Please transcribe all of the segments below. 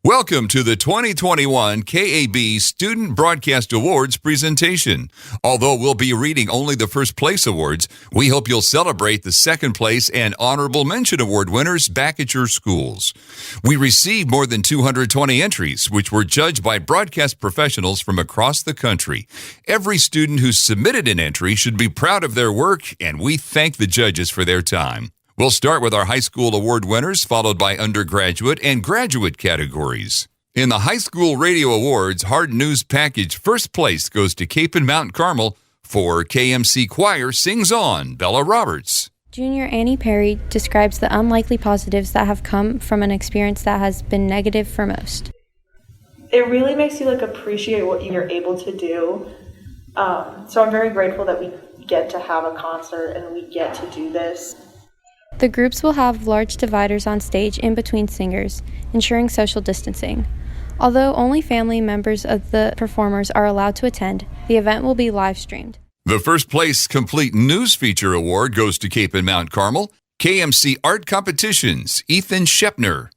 Welcome to the 2021 KAB Student Broadcast Awards presentation. Although we'll be reading only the first place awards, we hope you'll celebrate the second place and honorable mention award winners back at your schools. We received more than 220 entries, which were judged by broadcast professionals from across the country. Every student who submitted an entry should be proud of their work, and we thank the judges for their time. We'll start with our high school award winners, followed by undergraduate and graduate categories. In the High School Radio Awards Hard News Package, first place goes to Cape and Mount Carmel for KMC Choir Sings On, Bella Roberts. Junior Annie Perry describes the unlikely positives that have come from an experience that has been negative for most. It really makes you appreciate what you're able to do. So I'm very grateful that we get to have a concert and we get to do this. The groups will have large dividers on stage in between singers, ensuring social distancing. Although only family members of the performers are allowed to attend, the event will be live streamed. The first place Complete News Feature Award goes to Cape and Mount Carmel, KMC Art Competitions, Ethan Shepner.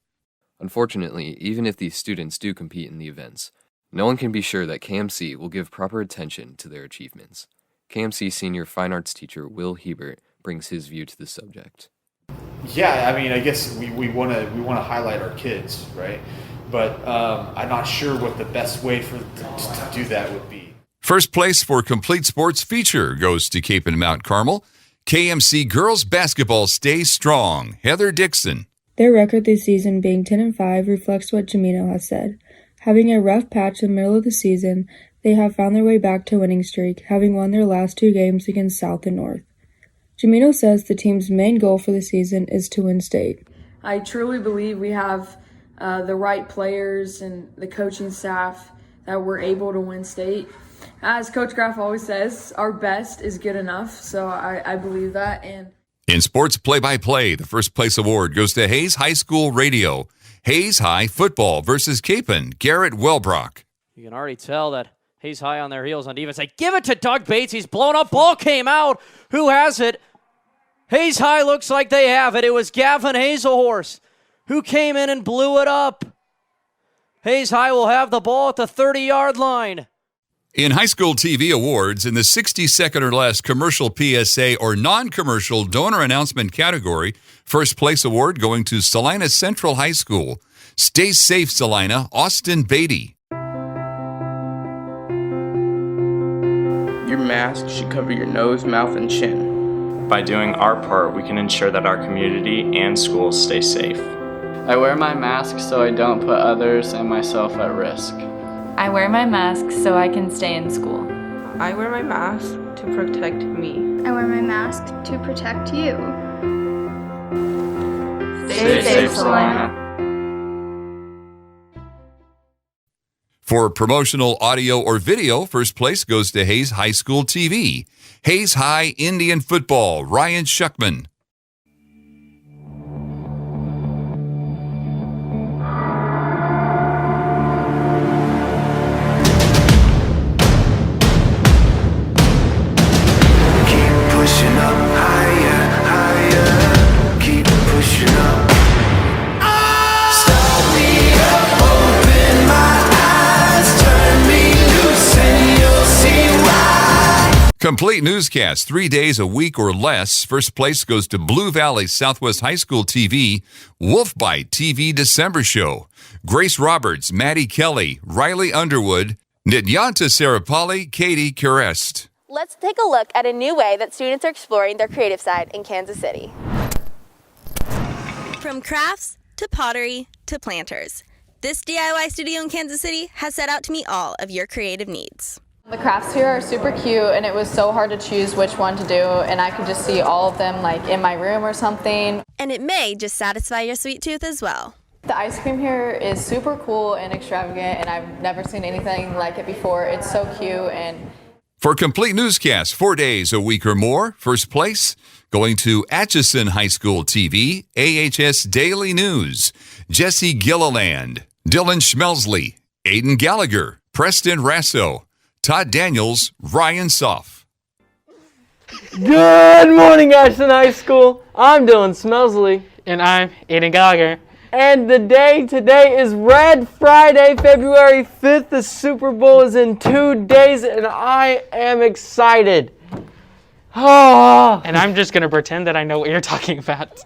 Unfortunately, even if these students do compete in the events, no one can be sure that KMC will give proper attention to their achievements. KMC Senior Fine Arts teacher Will Hebert brings his view to the subject. Yeah, I guess we want to highlight our kids, right? But I'm not sure what the best way to do that would be. First place for Complete Sports Feature goes to Cape and Mount Carmel. KMC Girls Basketball stays strong. Heather Dixon. Their record this season being 10-5 reflects what Jamino has said. Having a rough patch in the middle of the season, they have found their way back to winning streak, having won their last 2 games against South and North. Jamino says the team's main goal for the season is to win state. I truly believe we have the right players and the coaching staff that we're able to win state. As Coach Graff always says, our best is good enough, so I believe that. And in sports play-by-play, the first place award goes to Hayes High School Radio. Hayes High football versus Capen, Garrett Welbrock. You can already tell that Hayes High on their heels on defense. They give it to Doug Bates. He's blown up. Ball came out. Who has it? Hayes High looks like they have it. It was Gavin Hazelhorse who came in and blew it up. Hayes High will have the ball at the 30-yard line. In high school TV awards, in the 60-second or less commercial PSA or non-commercial donor announcement category, first place award going to Salina Central High School. Stay safe, Salina. Austin Beatty. Your mask should cover your nose, mouth, and chin. By doing our part, we can ensure that our community and schools stay safe. I wear my mask so I don't put others and myself at risk. I wear my mask so I can stay in school. I wear my mask to protect me. I wear my mask to protect you. Stay safe, Salina. For promotional audio or video, first place goes to Hayes High School TV. Hayes High Indian Football, Ryan Shuckman. Complete newscast, 3 days a week or less. First place goes to Blue Valley Southwest High School TV, Wolf Bite TV December Show. Grace Roberts, Maddie Kelly, Riley Underwood, Nityanta Sarapalli, Katie Curest. Let's take a look at a new way that students are exploring their creative side in Kansas City. From crafts to pottery to planters, this DIY studio in Kansas City has set out to meet all of your creative needs. The crafts here are super cute, and it was so hard to choose which one to do, and I could just see all of them in my room or something. And it may just satisfy your sweet tooth as well. The ice cream here is super cool and extravagant, and I've never seen anything like it before. It's so cute. And for complete newscast, 4 days a week or more, first place going to Atchison High School TV, AHS Daily News, Jesse Gilliland, Dylan Schmelsley, Aiden Gallagher, Preston Rasso, Todd Daniels, Ryan Soff. Good morning, Ashton High School. I'm Dylan Smelsley. And I'm Aiden Gallagher. And the day today is Red Friday, February 5th. The Super Bowl is in 2 days, and I am excited. And I'm just going to pretend that I know what you're talking about.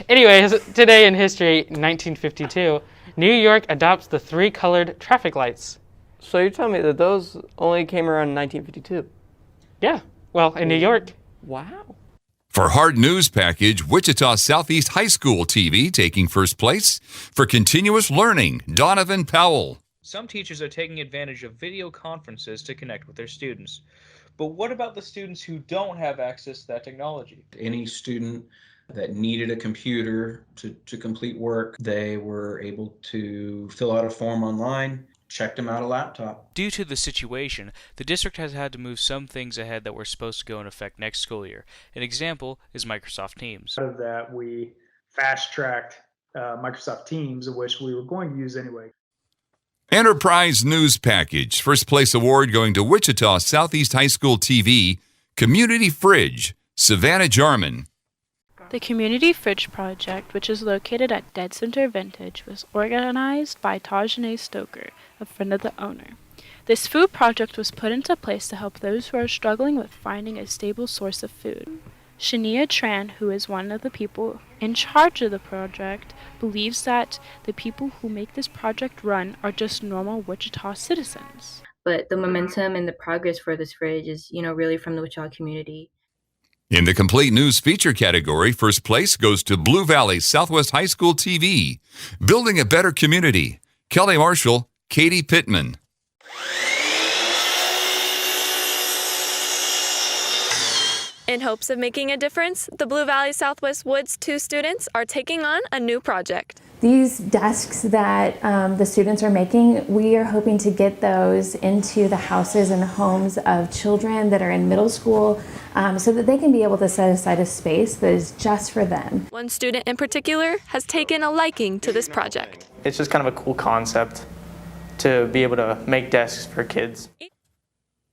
Anyways, today in history, 1952, New York adopts the 3-colored traffic lights. So you're telling me that those only came around in 1952? Yeah, well, in New York. Wow. For Hard News Package, Wichita Southeast High School TV taking first place. For Continuous Learning, Donovan Powell. Some teachers are taking advantage of video conferences to connect with their students. But what about the students who don't have access to that technology? Any student that needed a computer to complete work, they were able to fill out a form online, check them out a laptop. Due to the situation, the district has had to move some things ahead that were supposed to go into effect next school year. An example is Microsoft Teams. Out of that, we fast-tracked Microsoft Teams, which we were going to use anyway. Enterprise News Package. First place award going to Wichita Southeast High School TV. Community Fridge. Savannah Jarman. The Community Fridge Project, which is located at Dead Center Vintage, was organized by Tajane Stoker, a friend of the owner. This food project was put into place to help those who are struggling with finding a stable source of food. Shania Tran, who is one of the people in charge of the project, believes that the people who make this project run are just normal Wichita citizens. But the momentum and the progress for this fridge is, really from the Wichita community. In the Complete News Feature category, first place goes to Blue Valley Southwest High School TV. Building a Better Community. Kelly Marshall, Katie Pittman. In hopes of making a difference, the Blue Valley Southwest Woods 2 students are taking on a new project. These desks that the students are making, we are hoping to get those into the houses and homes of children that are in middle school so that they can be able to set aside a space that is just for them. One student in particular has taken a liking to this project. It's just kind of a cool concept to be able to make desks for kids.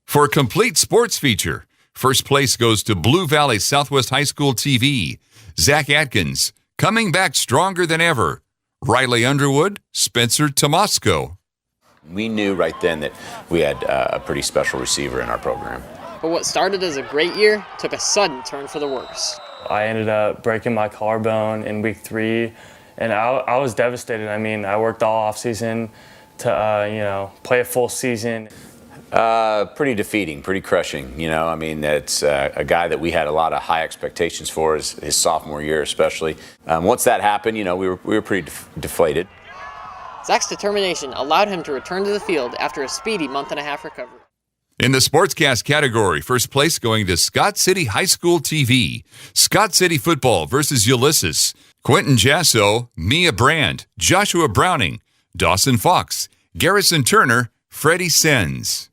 For Complete Sports Feature, first place goes to Blue Valley Southwest High School TV. Zach Atkins, Coming Back Stronger Than Ever. Riley Underwood, Spencer Tomasco. We knew right then that we had a pretty special receiver in our program. But what started as a great year took a sudden turn for the worse. I ended up breaking my collarbone in week 3, and I was devastated. I mean, I worked all off season to play a full season. Pretty defeating, pretty crushing. It's a guy that we had a lot of high expectations for his sophomore year, especially. Once that happened, we were pretty deflated. Zach's determination allowed him to return to the field after a speedy month-and-a-half recovery. In the Sportscast category, first place going to Scott City High School TV. Scott City Football versus Ulysses. Quentin Jasso, Mia Brand, Joshua Browning, Dawson Fox, Garrison Turner, Freddie Sens.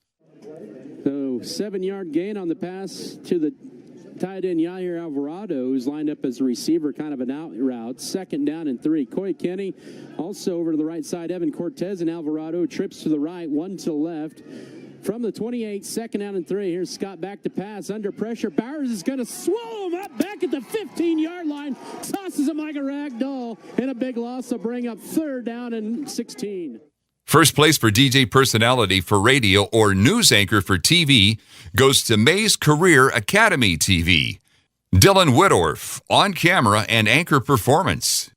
So 7-yard gain on the pass to the tight end Yair Alvarado, who's lined up as a receiver, kind of an out route. 2nd down and 3. Coy Kenny also over to the right side. Evan Cortez and Alvarado trips to the right, one to the left. From the 28, 2nd down and 3. Here's Scott back to pass. Under pressure. Bowers is going to swallow him up back at the 15-yard line. Tosses him like a rag doll. And a big loss will bring up 3rd down and 16. First place for DJ personality for radio or news anchor for TV goes to Mays Career Academy TV. Dylan Whittorf, on camera and anchor performance.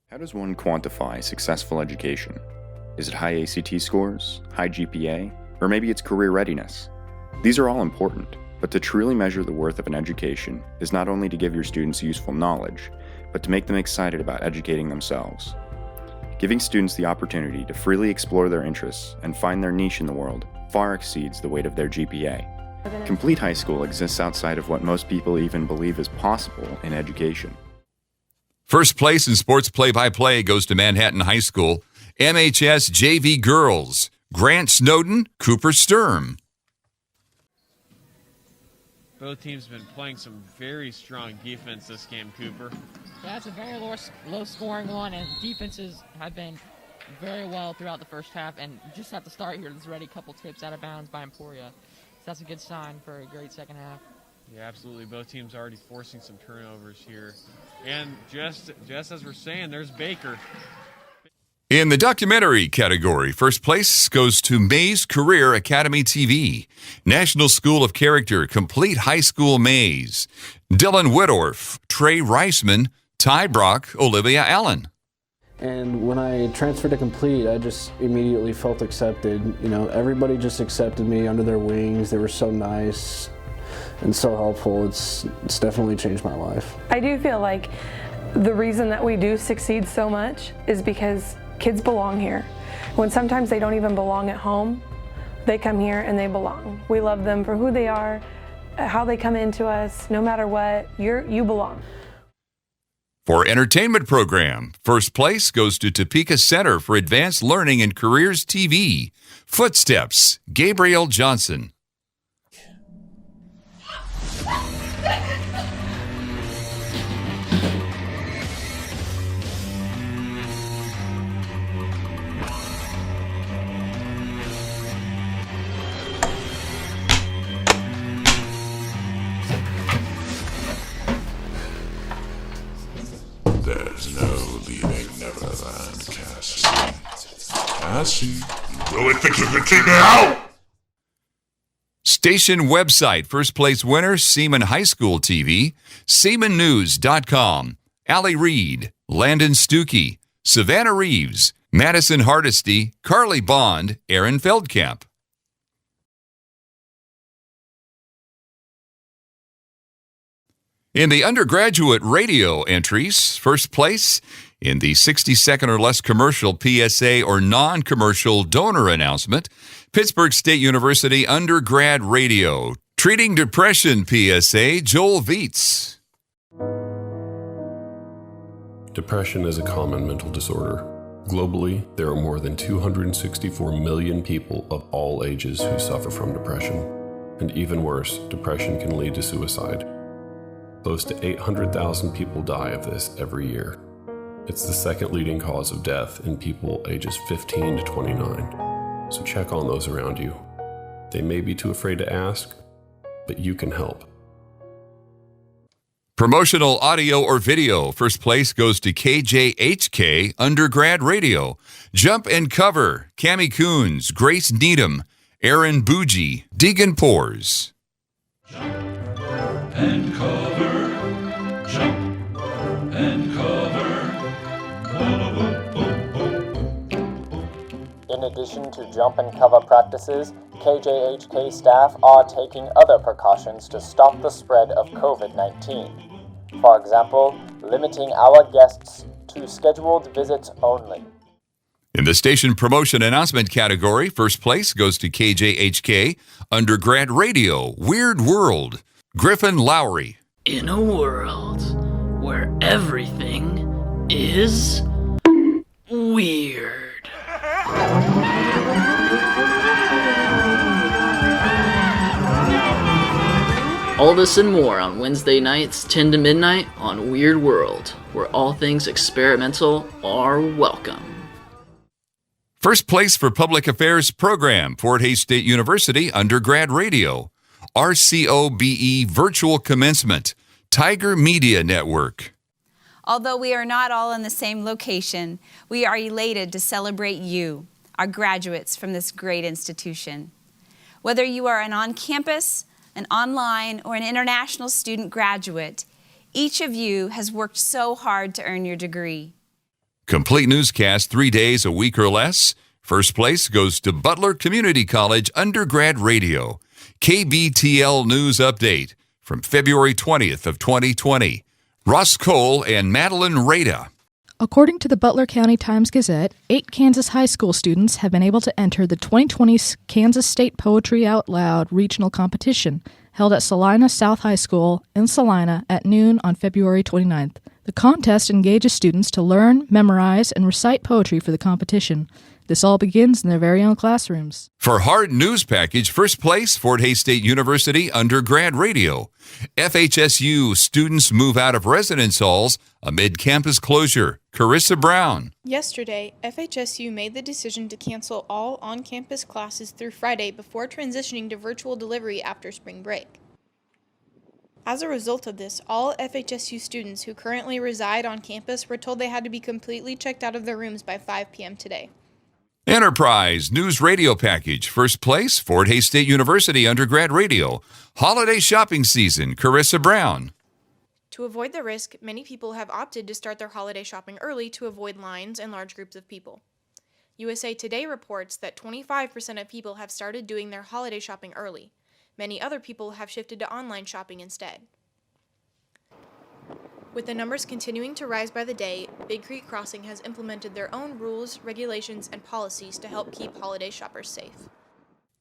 How does one quantify successful education? Is it high ACT scores, high GPA, or maybe it's career readiness? These are all important, but to truly measure the worth of an education is not only to give your students useful knowledge, but to make them excited about educating themselves. Giving students the opportunity to freely explore their interests and find their niche in the world far exceeds the weight of their GPA. Complete High School exists outside of what most people even believe is possible in education. First place in sports play-by-play goes to Manhattan High School. MHS JV Girls, Grant Snowden, Cooper Sturm. Both teams have been playing some very strong defense this game, Cooper. Yeah, it's a very low-scoring one, and defenses have been very well throughout the first half. And just at the start here, there's already a couple tips out of bounds by Emporia. So that's a good sign for a great second half. Yeah, absolutely. Both teams are already forcing some turnovers here. And just as we're saying, there's Baker. In the documentary category, first place goes to Mays Career Academy TV, National School of Character, Complete High School Mays, Dylan Whittorf, Trey Reisman, Ty Brock, Olivia Allen. And when I transferred to Complete, I just immediately felt accepted. You know, everybody just accepted me under their wings. They were so nice and so helpful. It's definitely changed my life. I do feel like the reason that we do succeed so much is because kids belong here. When sometimes they don't even belong at home, they come here and they belong. We love them for who they are, how they come into us, no matter what, you belong. For entertainment program, first place goes to Topeka Center for Advanced Learning and Careers TV, Footsteps, Gabriel Johnson. There's no leaving Neverland, Cassie. Cassie, you really think you can keep me out? Station website, first place winner, Seaman High School TV, SeamanNews.com, Allie Reed, Landon Stuckey, Savannah Reeves, Madison Hardesty, Carly Bond, Aaron Feldkamp. In the undergraduate radio entries, first place in the 60-second or less commercial PSA or non-commercial donor announcement, Pittsburgh State University undergrad radio. Treating depression PSA, Joel Vietz. Depression is a common mental disorder. Globally, there are more than 264 million people of all ages who suffer from depression. And even worse, depression can lead to suicide. Close to 800,000 people die of this every year. It's the second leading cause of death in people ages 15 to 29. So check on those around you. They may be too afraid to ask, but you can help. Promotional audio or video, first place goes to KJHK Undergrad Radio. Jump and Cover, Cammie Coons, Grace Needham, Aaron Bougie, Deegan Pores. And cover, jump and cover. In addition to jump and cover practices, KJHK staff are taking other precautions to stop the spread of COVID-19. For example, limiting our guests to scheduled visits only. In the station promotion announcement category, first place goes to KJHK Undergrad Radio, Weird World, Griffin Lowry. In a world where everything is weird. All this and more on Wednesday nights, 10 to midnight on Weird World, where all things experimental are welcome. First place for Public Affairs Program, Fort Hays State University Undergrad Radio, RCOBE Virtual Commencement, Tiger Media Network. Although we are not all in the same location, we are elated to celebrate you, our graduates from this great institution. Whether you are an on-campus, an online, or an international student graduate, each of you has worked so hard to earn your degree. Complete newscast 3 days a week or less. First place goes to Butler Community College Undergrad Radio. KBTL News Update from February 20th of 2020. Ross Cole and Madeline Rada. According to the Butler County Times-Gazette, 8 Kansas high school students have been able to enter the 2020 Kansas State Poetry Out Loud regional competition, held at Salina South High School in Salina at noon on February 29th. The contest engages students to learn, memorize, and recite poetry for the competition. This all begins in their very own classrooms. For Hard News Package, first place, Fort Hays State University Undergrad Radio. FHSU students move out of residence halls amid campus closure. Carissa Brown. Yesterday, FHSU made the decision to cancel all on-campus classes through Friday before transitioning to virtual delivery after spring break. As a result of this, all FHSU students who currently reside on campus were told they had to be completely checked out of their rooms by 5 p.m. today. Enterprise News Radio Package. First place, Fort Hays State University Undergrad Radio. Holiday shopping season, Carissa Brown. To avoid the risk, many people have opted to start their holiday shopping early to avoid lines and large groups of people. USA Today reports that 25% of people have started doing their holiday shopping early. Many other people have shifted to online shopping instead. With the numbers continuing to rise by the day, Big Creek Crossing has implemented their own rules, regulations, and policies to help keep holiday shoppers safe.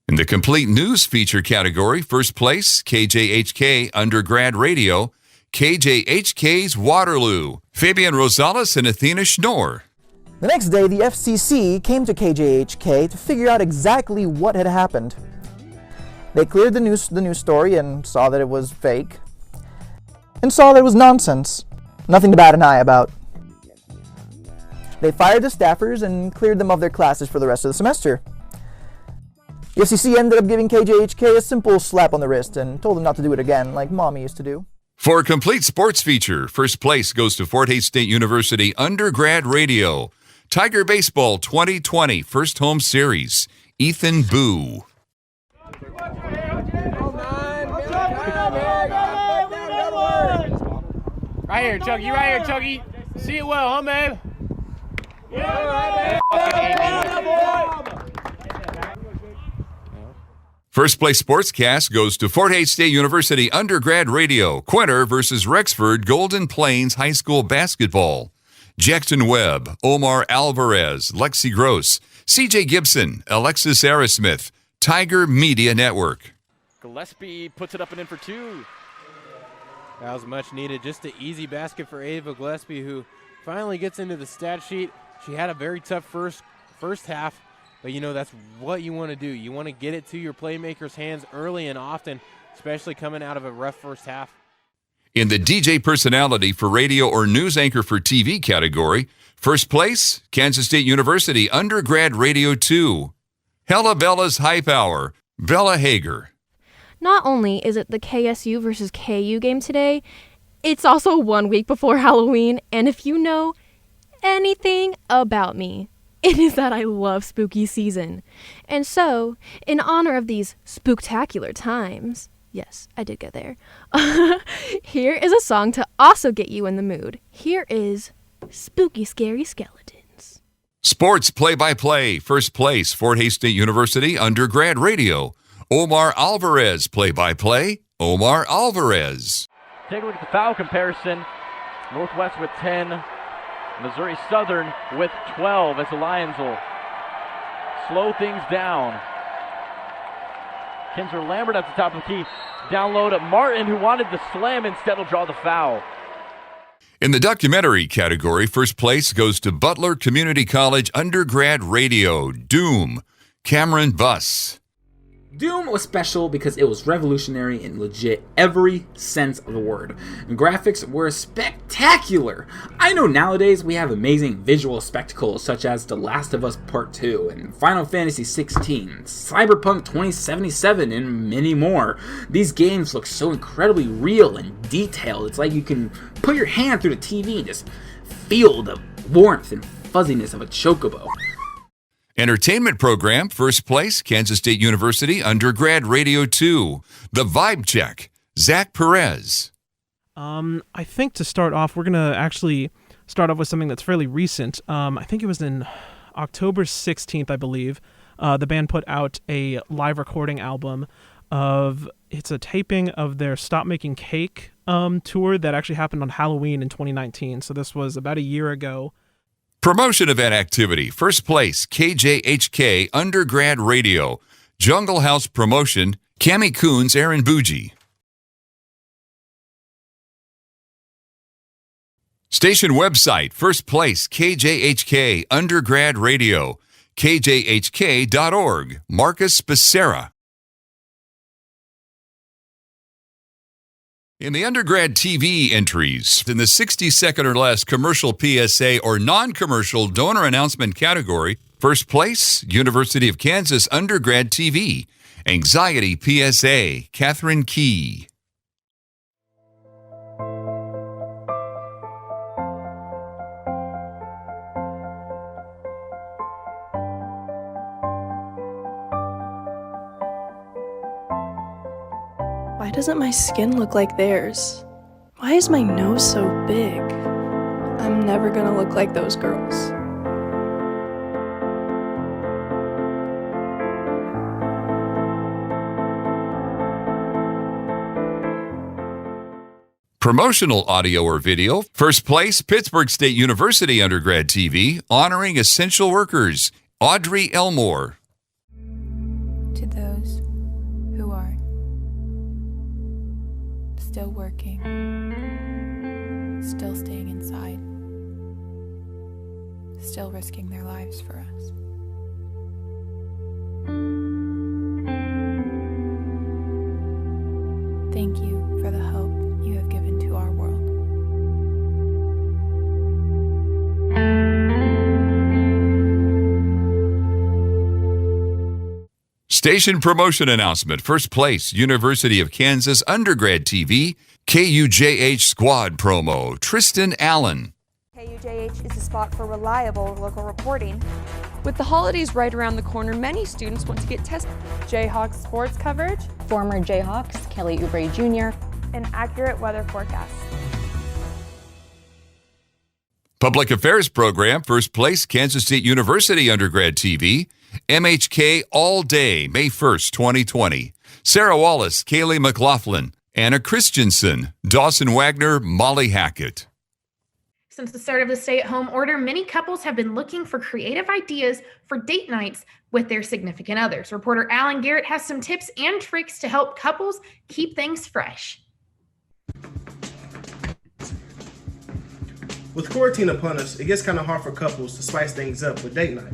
In the complete news feature category, first place, KJHK Undergrad Radio, KJHK's Waterloo, Fabian Rosales and Athena Schnorr. The next day, the FCC came to KJHK to figure out exactly what had happened. They cleared the news story and saw that it was fake, and saw that it was nonsense. Nothing to bat an eye about. They fired the staffers and cleared them of their classes for the rest of the semester. The FCC ended up giving KJHK a simple slap on the wrist and told them not to do it again like Mommy used to do. For a complete sports feature, first place goes to Fort Hays State University Undergrad Radio. Tiger Baseball 2020 First Home Series, Ethan Boo. Right here, Chuggy. Right here, Chuggy. See it well, huh, babe? First place sportscast goes to Fort Hays State University Undergrad Radio. Quinter versus Rexford Golden Plains High School Basketball. Jackson Webb, Omar Alvarez, Lexi Gross, CJ Gibson, Alexis Arrowsmith, Tiger Media Network. Gillespie puts it up and in for two. That was much needed. Just an easy basket for Ava Gillespie, who finally gets into the stat sheet. She had a very tough first half, but you know that's what you want to do. You want to get it to your playmakers' hands early and often, especially coming out of a rough first half. In the DJ Personality for Radio or News Anchor for TV category, first place, Kansas State University Undergrad Radio 2. Hella Bella's High Power, Bella Hager. Not only is it the KSU versus KU game today, it's also 1 week before Halloween, and if you know anything about me, it is that I love spooky season. And so, in honor of these spooktacular times, yes, I did get there, here is a song to also get you in the mood. Here is Spooky Scary Skeletons. Sports play-by-play, first place, Fort Hays State University Undergrad Radio. Omar Alvarez, play-by-play, Omar Alvarez. Take a look at the foul comparison. Northwest with 10, Missouri Southern with 12 as the Lions will slow things down. Kinzer Lambert at the top of the key. Down low to Martin, who wanted the slam, instead will draw the foul. In the documentary category, first place goes to Butler Community College Undergrad Radio, Doom, Cameron Buss. Doom was special because it was revolutionary in legit every sense of the word. And graphics were spectacular. I know nowadays we have amazing visual spectacles such as The Last of Us Part 2 and Final Fantasy 16, Cyberpunk 2077, and many more. These games look so incredibly real and detailed. It's like you can put your hand through the TV and just feel the warmth and fuzziness of a chocobo. Entertainment program, first place, Kansas State University Undergrad Radio 2. The Vibe Check, Zach Perez. I think to start off, we're going to actually start off with something that's fairly recent. I think it was in October 16th, I believe. The band put out a live recording album it's a taping of their Stop Making Cake tour that actually happened on Halloween in 2019. So this was about a year ago. Promotion event activity, first place, KJHK Undergrad Radio. Jungle House promotion, Cami Coons, Aaron Bougie. Station website, first place, KJHK Undergrad Radio. KJHK.org, Marcus Becerra. In the undergrad TV entries, in the 60-second or less commercial PSA or non-commercial donor announcement category, first place, University of Kansas Undergrad TV. Anxiety PSA, Catherine Key. Why doesn't my skin look like theirs? Why is my nose so big? I'm never gonna look like those girls. Promotional audio or video. First place, Pittsburgh State University Undergrad TV, honoring essential workers. Audrey Elmore. To those who are still working, still staying inside, still risking their lives for us. Thank you for the hope you have given to our world. Station promotion announcement. First place, University of Kansas Undergrad TV, KUJH Squad promo. Tristan Allen. KUJH is a spot for reliable local reporting. With the holidays right around the corner, many students want to get tested. Jayhawks sports coverage, former Jayhawks Kelly Oubre Jr., an accurate weather forecast. Public Affairs Program, first place, Kansas State University Undergrad TV, MHK All Day, May 1st, 2020. Sarah Wallace, Kaylee McLaughlin, Anna Christensen, Dawson Wagner, Molly Hackett. Since the start of the stay-at-home order, many couples have been looking for creative ideas for date nights with their significant others. Reporter Alan Garrett has some tips and tricks to help couples keep things fresh. With quarantine upon us, it gets kind of hard for couples to spice things up with date night.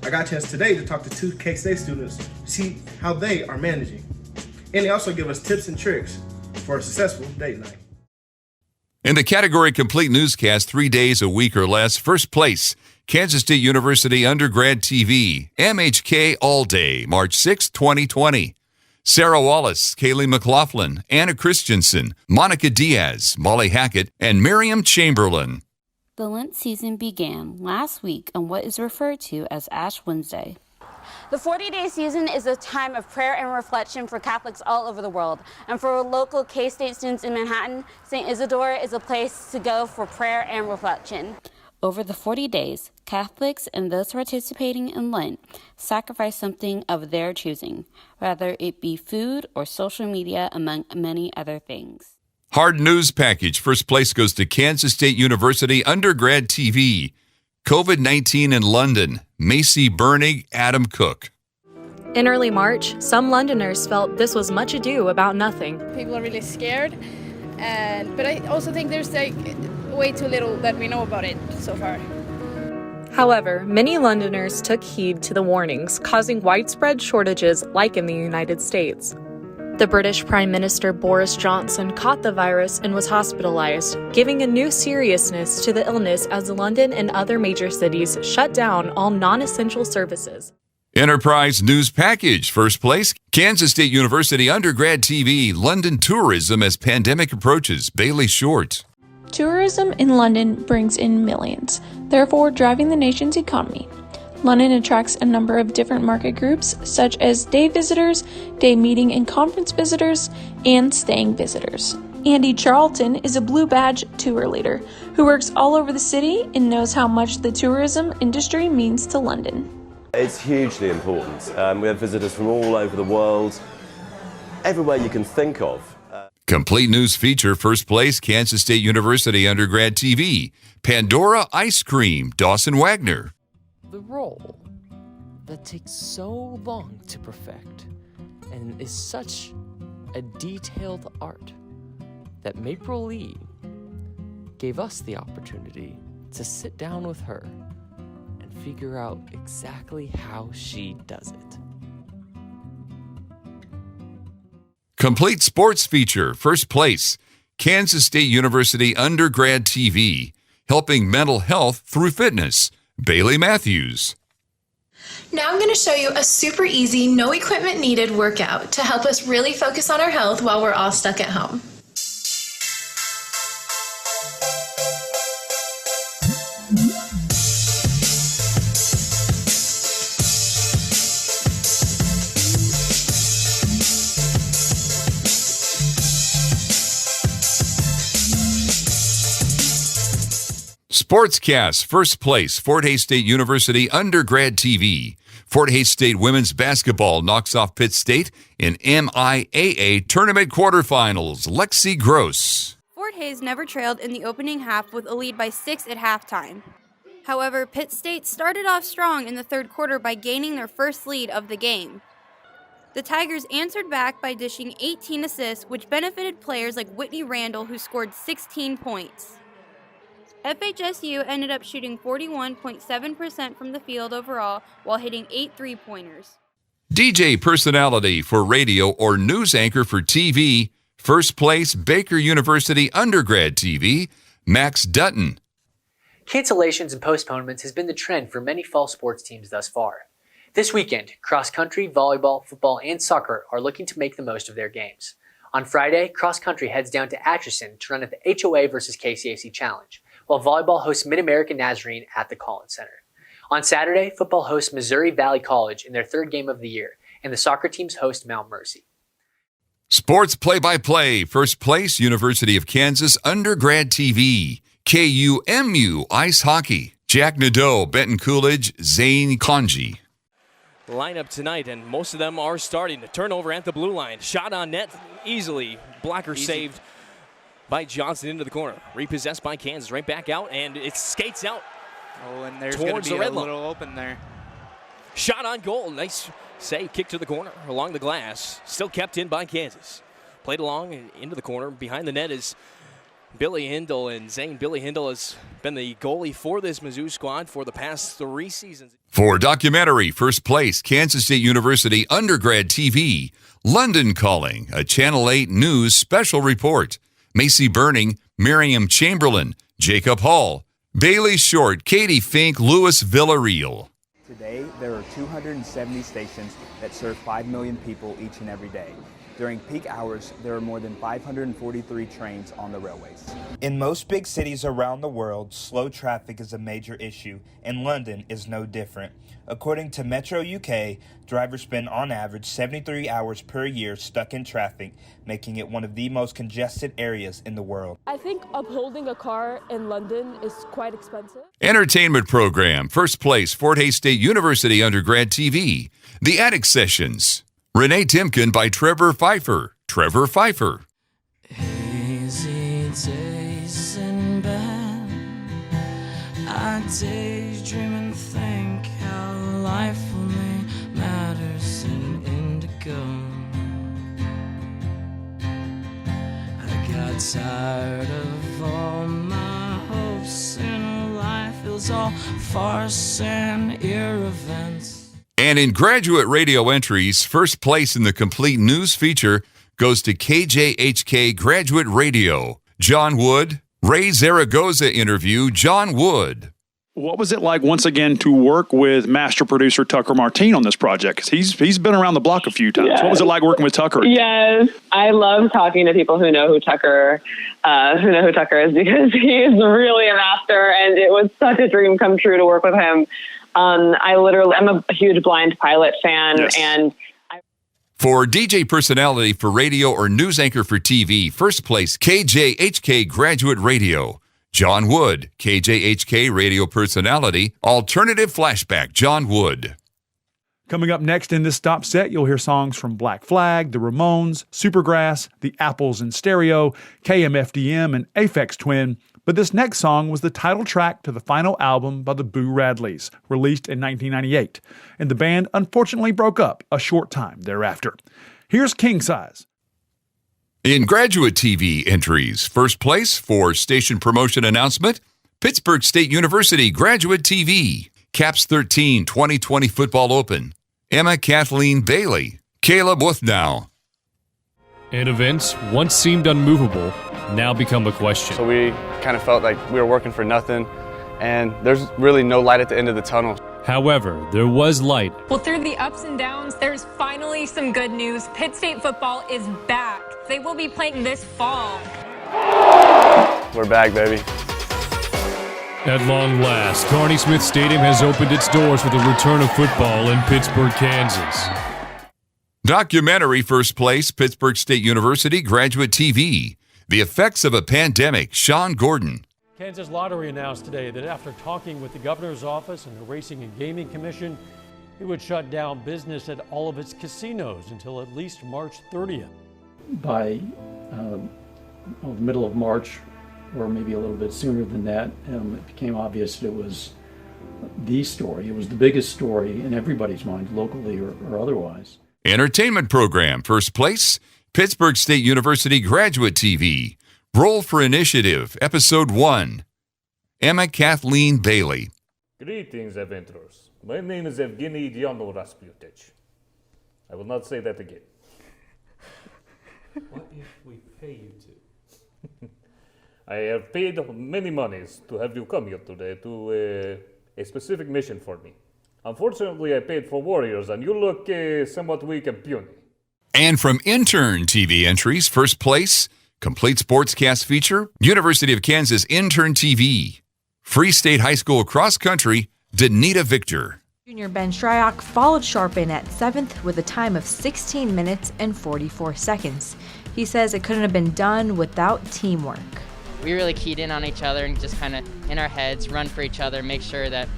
I got a chance today to talk to 2 K-State students to see how they are managing. And they also give us tips and tricks for a successful date night. In the category Complete Newscast, 3 days a week or less, first place, Kansas State University Undergrad TV, MHK All Day, March 6, 2020. Sarah Wallace, Kaylee McLaughlin, Anna Christensen, Monica Diaz, Molly Hackett, and Miriam Chamberlain. The Lent season began last week on what is referred to as Ash Wednesday. The 40-day season is a time of prayer and reflection for Catholics all over the world. And for local K-State students in Manhattan, St. Isidore is a place to go for prayer and reflection. Over the 40 days, Catholics and those participating in Lent sacrifice something of their choosing, whether it be food or social media, among many other things. Hard news package. First place goes to Kansas State University Undergrad TV. COVID-19 in London. Macy Bernig, Adam Cook. In early March, some Londoners felt this was much ado about nothing. People are really scared, but I also think there's way too little that we know about it so far. However, many Londoners took heed to the warnings, causing widespread shortages like in the United States. The British Prime Minister Boris Johnson caught the virus and was hospitalized, giving a new seriousness to the illness as London and other major cities shut down all non-essential services. Enterprise News Package. First place, Kansas State University Undergrad TV, London tourism as pandemic approaches. Bailey Short. Tourism in London brings in millions, therefore driving the nation's economy. London attracts a number of different market groups, such as day visitors, day meeting and conference visitors, and staying visitors. Andy Charlton is a Blue Badge tour leader who works all over the city and knows how much the tourism industry means to London. It's hugely important. We have visitors from all over the world, everywhere you can think of. Complete News Feature. First place, Kansas State University Undergrad TV, Pandora Ice Cream, Dawson Wagner. The role that takes so long to perfect and is such a detailed art that Maple Lee gave us the opportunity to sit down with her and figure out exactly how she does it. Complete Sports Feature. First place, Kansas State University Undergrad TV, helping mental health through fitness. Bailey Matthews. Now I'm going to show you a super easy, no equipment needed workout to help us really focus on our health while we're all stuck at home. Sportscast, first place, Fort Hays State University Undergrad TV. Fort Hays State women's basketball knocks off Pitt State in MIAA tournament quarterfinals. Lexi Gross. Fort Hays never trailed in the opening half with a lead by 6 at halftime. However, Pitt State started off strong in the third quarter by gaining their first lead of the game. The Tigers answered back by dishing 18 assists, which benefited players like Whitney Randall, who scored 16 points. FHSU ended up shooting 41.7% from the field overall while hitting 8 three-pointers. DJ personality for radio or news anchor for TV. First place, Baker University Undergrad TV, Max Dutton. Cancellations and postponements has been the trend for many fall sports teams thus far. This weekend, cross country, volleyball, football, and soccer are looking to make the most of their games. On Friday, cross country heads down to Atchison to run at the HOA versus KCAC Challenge, while volleyball hosts Mid-American Nazarene at the Collins Center. On Saturday, football hosts Missouri Valley College in their third game of the year, and the soccer teams host Mount Mercy. Sports play-by-play, first place, University of Kansas Undergrad TV. KUMU Ice Hockey, Jack Nadeau, Benton Coolidge, Zane Conji. Lineup tonight, and most of them are starting. The turnover at the blue line. Shot on net easily. Blocker saved by Johnson into the corner. Repossessed by Kansas. Right back out, and it skates out. Oh, and there's going to be a little open there. Shot on goal. Nice save. Kick to the corner along the glass. Still kept in by Kansas. Played along and into the corner. Behind the net is Billy Hindle, and Zane Billy Hindle has been the goalie for this Mizzou squad for the past 3 seasons. For documentary, first place, Kansas State University Undergrad TV. London Calling, a Channel 8 News special report. Macy Burning, Miriam Chamberlain, Jacob Hall, Bailey Short, Katie Fink, Louis Villarreal. Today, there are 270 stations that serve 5 million people each and every day. During peak hours, there are more than 543 trains on the railways. In most big cities around the world, slow traffic is a major issue, and London is no different. According to Metro UK, drivers spend on average 73 hours per year stuck in traffic, making it one of the most congested areas in the world. I think upholding a car in London is quite expensive. Entertainment program, first place, Fort Hays State University Undergrad TV. The Attic Sessions. Renee Timken by Trevor Pfeiffer. Trevor Pfeiffer. Hazy days in bed, I daydream and think how life only matters in indigo. I got tired of all my hopes in life. It was all farce and irrelevance. And in graduate radio entries, first place in the complete news feature goes to KJHK Graduate Radio. John Wood, Ray Zaragoza interview, John Wood. What was it like once again to work with master producer Tucker Martine on this project? Because he's been around the block a few times. Yes. What was it like working with Tucker? Yes, I love talking to people who know who Tucker is, because he is really a master, and it was such a dream come true to work with him. I'm a huge Blind Pilot fan, yes. And for DJ personality for radio or news anchor for TV, first place, KJHK Graduate Radio. John Wood, KJHK radio personality, alternative flashback, John Wood. Coming up next in this stop set, you'll hear songs from Black Flag, The Ramones, Supergrass, The Apples in Stereo, KMFDM, and Aphex Twin. But this next song was the title track to the final album by the Boo Radleys, released in 1998. And the band unfortunately broke up a short time thereafter. Here's King Size. In graduate TV entries, first place for station promotion announcement, Pittsburgh State University Graduate TV, Caps 13 2020 Football Open, Emma Kathleen Bailey, Caleb Wuthnow. And events once seemed unmovable now become a question. So we kind of felt like we were working for nothing, and there's really no light at the end of the tunnel. However, there was light. Well, through the ups and downs, there's finally some good news. Pitt State football is back. They will be playing this fall. We're back, baby. At long last, Carney Smith Stadium has opened its doors for the return of football in Pittsburgh, Kansas. Documentary first place, Pittsburgh State University Graduate TV. The Effects of a Pandemic, Sean Gordon. Kansas Lottery announced today that after talking with the governor's office and the Racing and Gaming Commission, it would shut down business at all of its casinos until at least March 30th. By the middle of March, or maybe a little bit sooner than that, it became obvious that it was the story. It was the biggest story in everybody's mind, locally or otherwise. Entertainment program, first place, Pittsburgh State University Graduate TV. Roll for Initiative, Episode 1. Emma Kathleen Bailey. Greetings, adventurers. My name is Evgeny Dyanov Rasputich. I will not say that again. What if we pay you to? I have paid many monies to have you come here today to a specific mission for me. Unfortunately, I paid for warriors, and you look somewhat weak and puny. And from Intern TV entries, first place, Complete Sportscast feature, University of Kansas Intern TV. Free State High School Cross Country, Danita Victor. Junior Ben Shryock followed Sharpen at 7th with a time of 16 minutes and 44 seconds. He says it couldn't have been done without teamwork. We really keyed in on each other and just kind of in our heads run for each other, make sure that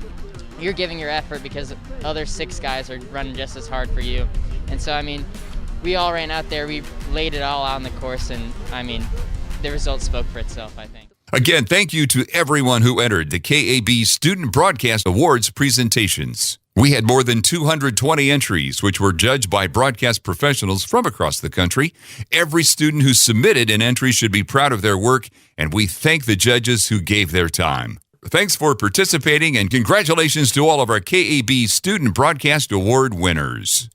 you're giving your effort because other 6 guys are running just as hard for you. And so, we all ran out there, we laid it all out on the course, and the result spoke for itself, I think. Again, thank you to everyone who entered the KAB Student Broadcast Awards presentations. We had more than 220 entries, which were judged by broadcast professionals from across the country. Every student who submitted an entry should be proud of their work, and we thank the judges who gave their time. Thanks for participating, and congratulations to all of our KAB Student Broadcast Award winners.